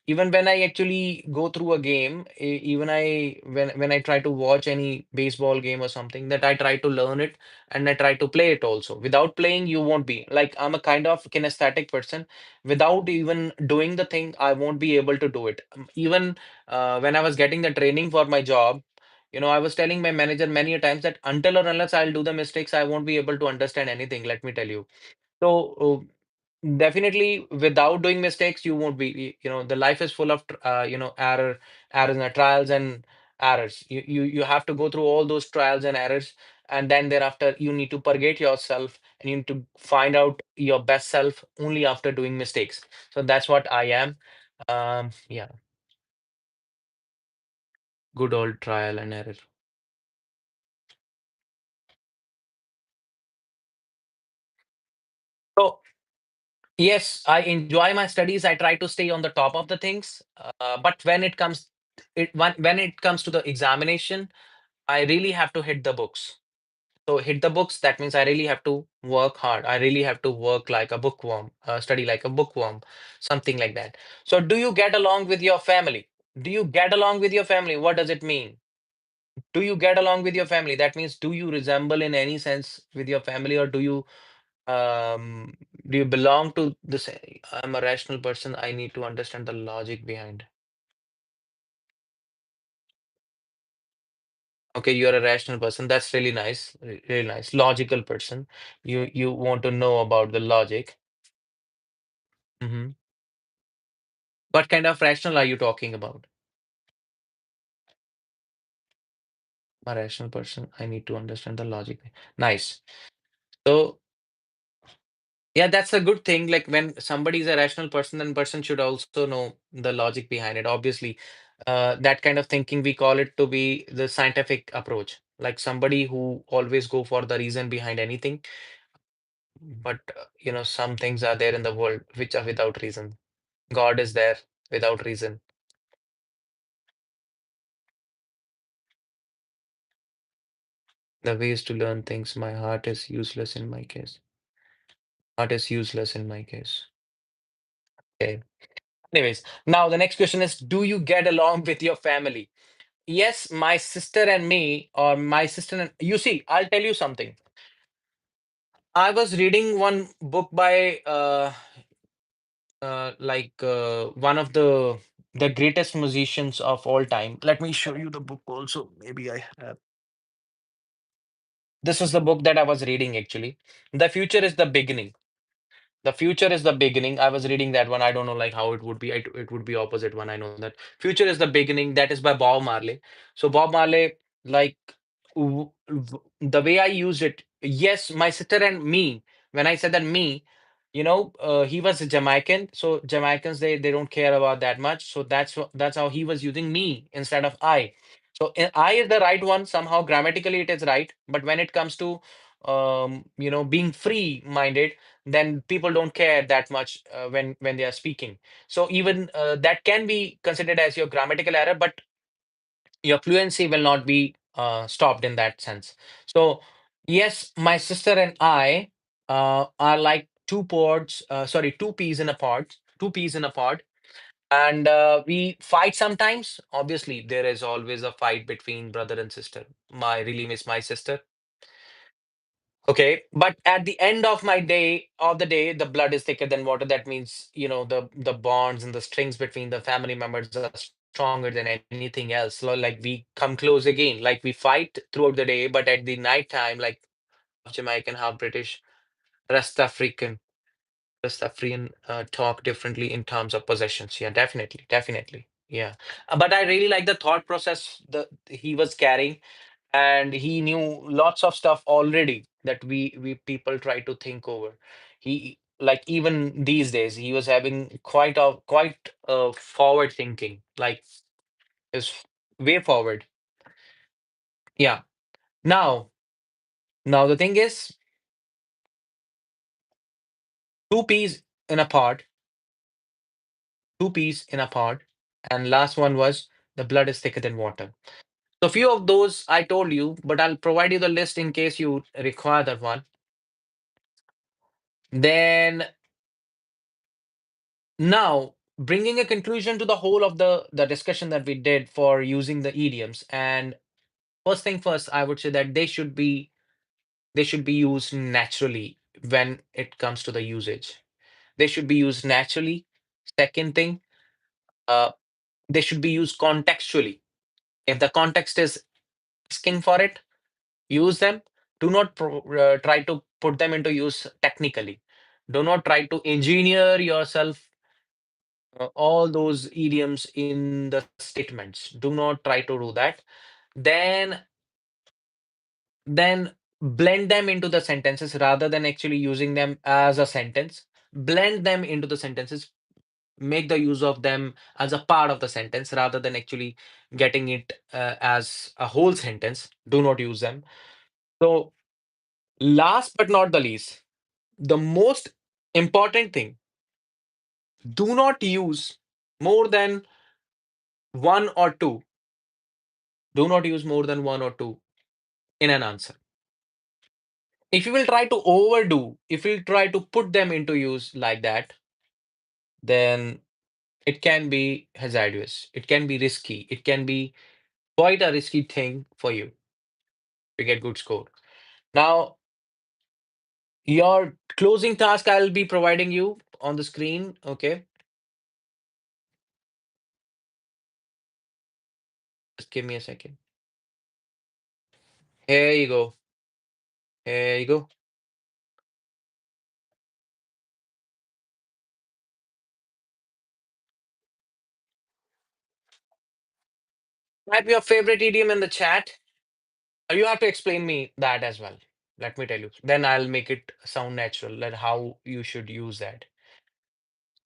Even when I actually go through a game, even I when I try to watch any baseball game or something, that I try to learn it and I try to play it also. Without playing, you won't be. Like, I'm a kind of kinesthetic person. Without even doing the thing, I won't be able to do it. Even when I was getting the training for my job, I was telling my manager many a times that until or unless I'll do the mistakes, I won't be able to understand anything. Let me tell you. So definitely, without doing mistakes, you won't be. The life is full of errors and trials and errors. You have to go through all those trials and errors, and then thereafter you need to purgate yourself, and you need to find out your best self only after doing mistakes. So that's what I am. Yeah, good old trial and error. So yes, I enjoy my studies. I try to stay on the top of the things. But when it comes to the examination, I really have to hit the books. So hit the books, that means I really have to work hard. I really have to work like a bookworm, study like a bookworm, something like that. So do you get along with your family? Do you get along with your family? What does it mean? Do you get along with your family? That means, do you resemble in any sense with your family, or um do you belong to this? I'm a rational person. I need to understand the logic behind. Okay, you're a rational person. That's really nice. Really nice. Logical person. You want to know about the logic. Hmm. What kind of rational are you talking about? A rational person. I need to understand the logic. Nice. So yeah, that's a good thing. Like, when somebody is a rational person, then person should also know the logic behind it. Obviously, that kind of thinking, we call it to be the scientific approach. Like, somebody who always go for the reason behind anything. But some things are there in the world which are without reason. God is there without reason. The ways to learn things. My heart is useless in my case. Heart is useless in my case. Okay. Anyways, now the next question is, do you get along with your family? Yes, my sister and me, or my sister and you see, I'll tell you something. I was reading one book by one of the greatest musicians of all time. Let me show you the book also. Maybe I have. This is the book that I was reading actually. The future is the beginning. The future is the beginning. I was reading that one. I don't know like how it would be. It would be opposite one. I know that. Future is the beginning. That is by Bob Marley. So Bob Marley, like, the way I used it. Yes, my sister and me. When I said that me, he was a Jamaican. So Jamaicans, they don't care about that much. So that's how he was using me instead of I. So I is the right one. Somehow grammatically it is right. But when it comes to being free minded, then people don't care that much when they are speaking. So even that can be considered as your grammatical error, but your fluency will not be stopped in that sense. So yes, my sister and I are like two pods, sorry, two peas in a pod, two peas in a pod, and we fight sometimes. Obviously, there is always a fight between brother and sister. My really miss my sister. Okay, but at the end of the day, the blood is thicker than water. That means, the bonds and the strings between the family members are stronger than anything else. So, like, we come close again. Like, we fight throughout the day, but at the night time, like, Jamaican, half British, rest African, rest African talk differently in terms of possessions. Yeah, definitely, definitely. Yeah. But I really like the thought process that he was carrying, and he knew lots of stuff already that we people try to think over. He, like, even these days he was having quite a forward thinking, like, is way forward. Yeah. Now now the thing is, two peas. in a pod, two peas in a pod, and last one was the blood is thicker than water. So few of those I told you, but I'll provide you the list in case you require that one. Then now bringing a conclusion to the whole of the discussion that we did for using the idioms. And first thing first, I would say that they should be used naturally when it comes to the usage. They should be used naturally. Second thing, uh, they should be used contextually. If the context is asking for it, use them. Do not try to put them into use technically. Do not try to engineer yourself all those idioms in the statements. Do not try to do that. Then then blend them into the sentences rather than actually using them as a sentence. Blend them into the sentences. Make the use of them as a part of the sentence rather than actually getting it as a whole sentence. Do not use them. So last but not the least, the most important thing, do not use more than one or two. Do not use more than one or two in an answer. If you will try to overdo, if you will try to put them into use like that, then it can be hazardous. It can be risky. It can be quite a risky thing for you to get good score. Now, your closing task I'll be providing you on the screen. Okay, just give me a second. Here you go. Here you go. Type your favorite idiom in the chat. You have to explain me that as well. Let me tell you. Then I'll make it sound natural, that how you should use that.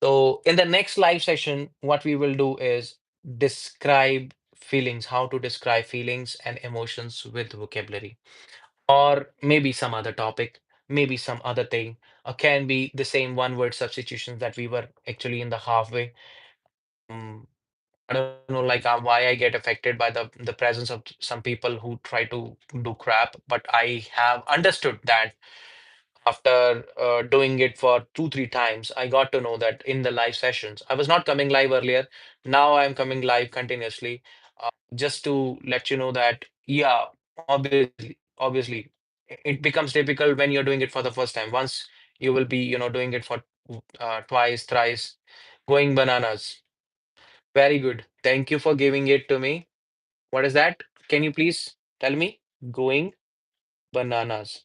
So in the next live session, what we will do is describe feelings, how to describe feelings and emotions with vocabulary, or maybe some other topic, maybe some other thing, or can be the same one word substitutions that we were actually in the halfway. Um, I don't know, like why I get affected by the presence of some people who try to do crap, but I have understood that after doing it for 2 3 times, I got to know that in the live sessions I was not coming live earlier. Now I'm coming live continuously, just to let you know that, yeah, obviously it becomes difficult when you're doing it for the first time. Once you will be, doing it for twice, thrice, going bananas. Very good. Thank you for giving it to me. What is that? Can you please tell me? Going bananas.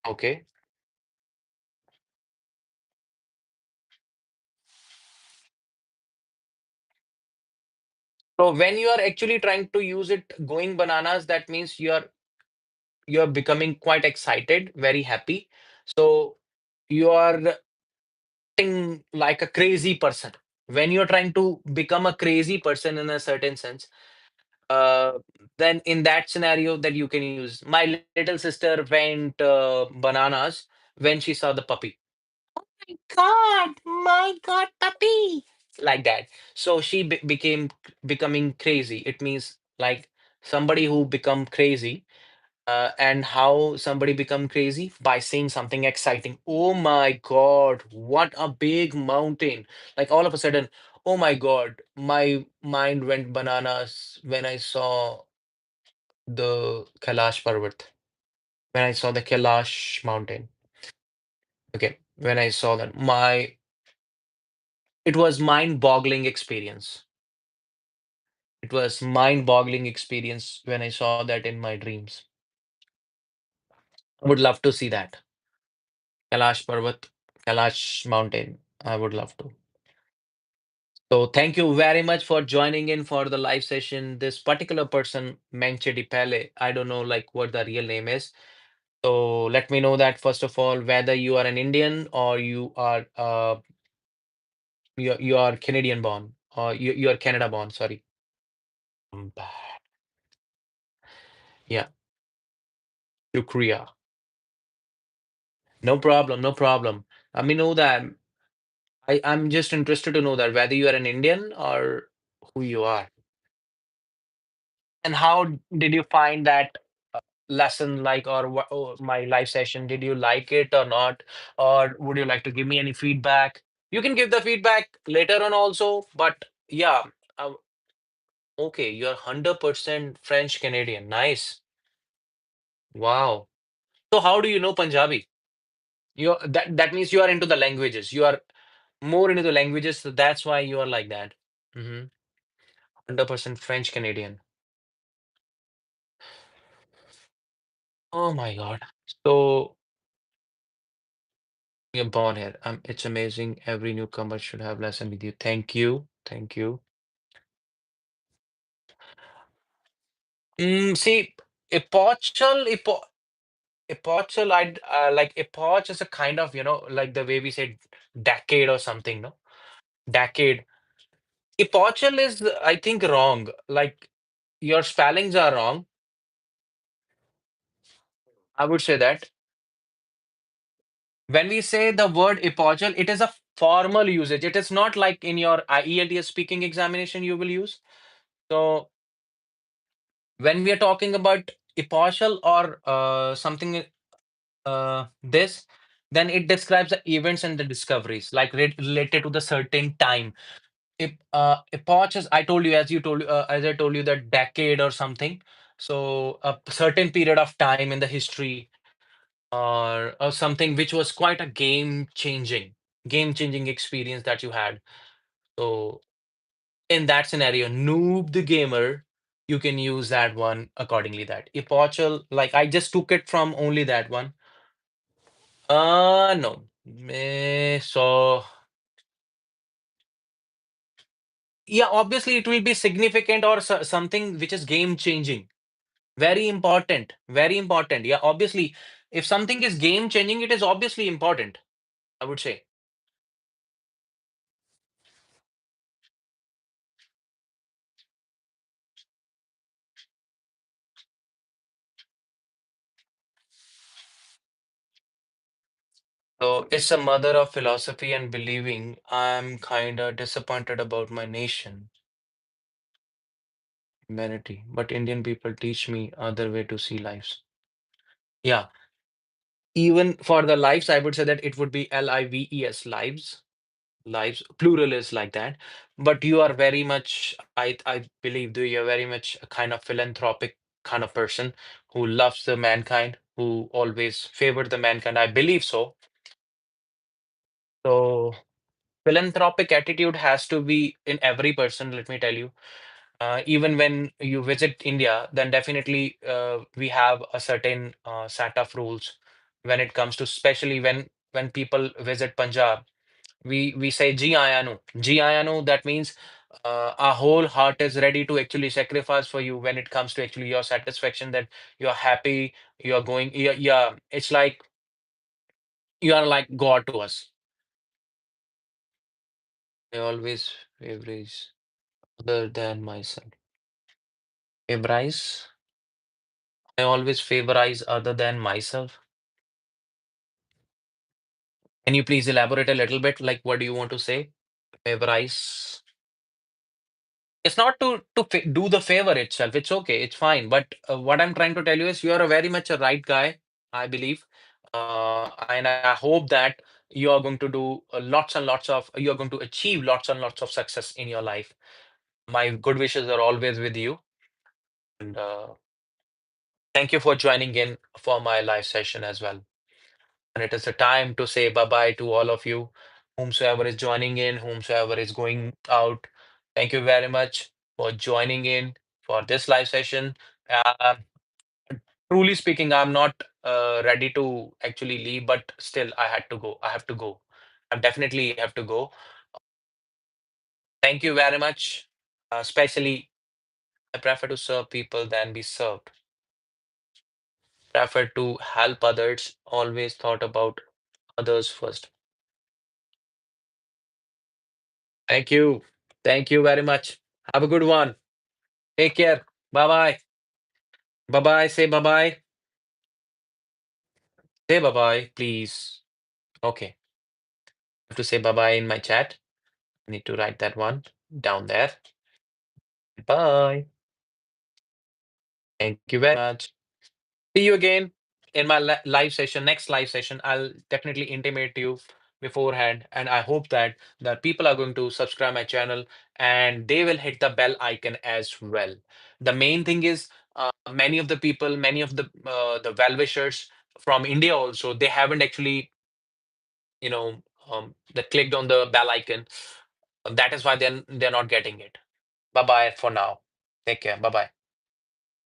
Okay. So when you are actually trying to use it going bananas, that means you're becoming quite excited, very happy. So you are acting like a crazy person. When you're trying to become a crazy person in a certain sense, uh, then in that scenario that you can use. My little sister went bananas when she saw the puppy. My God, puppy. Like that. So she became becoming crazy. It means like somebody who become crazy. And how somebody become crazy by saying something exciting. Oh my God, what a big mountain. Like all of a sudden, oh my God, my mind went bananas when I saw the Kailash Parvat, when I saw the Kailash mountain. Okay, when I saw that, it was mind-boggling experience. It was mind-boggling experience when I saw that in my dreams. I would love to see that. Kailash Parvat, Kailash mountain. I would love to. So thank you very much for joining in for the live session. This particular person, Menchedi Pele, I don't know like what the real name is. So let me know that first of all, whether you are an Indian or you are Canadian born or you are Canada born. Sorry. Bad. Yeah. to Korea. No problem, no problem. Let me know that. I'm just interested to know that whether you are an Indian or who you are. And how did you find that lesson like or my live session? Did you like it or not? Or would you like to give me any feedback? You can give the feedback later on also, but yeah, uh, okay, you're 100% French Canadian. Nice. Wow. So how do you know Punjabi? That means you are into the languages. You are more into the languages, so that's why you are like that. 100% French Canadian. Oh my God. So you're born here. It's amazing. Every newcomer should have lesson with you. Thank you. Thank you. See, epochal, like epoch is a kind of, like the way we say decade or something, no? Decade. Epochal is, I think, wrong. Like your spellings are wrong. I would say that. When we say the word epochal, it is a formal usage. It is not like in your IELTS speaking examination you will use. So when we are talking about epochal or something this, then it describes the events and the discoveries like related to the certain time. Epoch is, I told you, as I told you, that decade or something. So a certain period of time in the history or something which was quite a game changing experience that you had. So in that scenario, noob the gamer, you can use that one accordingly. That epochal, like I just took it from only that one. No. So yeah, obviously it will be significant or something which is game changing. Very important. Very important. Yeah, obviously, if something is game changing, it is obviously important, I would say. So it's a mother of philosophy and believing. I'm kinda disappointed about my nation, humanity, but Indian people teach me other way to see lives. Yeah, even for the lives, I would say that it would be lives, lives, plural is like that. But you are very much, I believe that you're very much a kind of philanthropic kind of person who loves the mankind, who always favored the mankind. I believe so. So philanthropic attitude has to be in every person, let me tell you. Even when you visit India, then definitely we have a certain set of rules when it comes to, especially when people visit Punjab. We say Ji Aaya Nu. Ji Aaya Nu, that means our whole heart is ready to actually sacrifice for you when it comes to actually your satisfaction, that you're happy, you're going, yeah, it's like you are like God to us. I always favorize other than myself. Favorize? I always favorize other than myself. Can you please elaborate a little bit? Like, what do you want to say? Favorize? It's not to do the favor itself. It's okay. It's fine. But what I'm trying to tell you is you are a very much a right guy, I believe. And I hope that you are going to do lots and lots of, you are going to achieve lots and lots of success in your life. My good wishes are always with you. And thank you for joining in for my live session as well. And it is a time to say bye bye to all of you, whomsoever is joining in, whomsoever is going out. Thank you very much for joining in for this live session. Uh, Truly speaking, I'm not ready to actually leave, but still, I had to go. I have to go. I definitely have to go. Thank you very much. Especially, I prefer to serve people than be served. Prefer to help others. Always thought about others first. Thank you. Thank you very much. Have a good one. Take care. Bye bye. Bye bye. Say bye bye. Say bye bye, please. Okay. I have to say bye bye in my chat. I need to write that one down there. Bye. Thank you very much. See you again in my live session, next live session. I'll definitely intimate you beforehand, and I hope that the people are going to subscribe my channel and they will hit the bell icon as well. The main thing is, many of the people, many of the well wishers from India also, they haven't actually, you know, they clicked on the bell icon. That is why they're not getting it. Bye bye for now. Take care. Bye bye.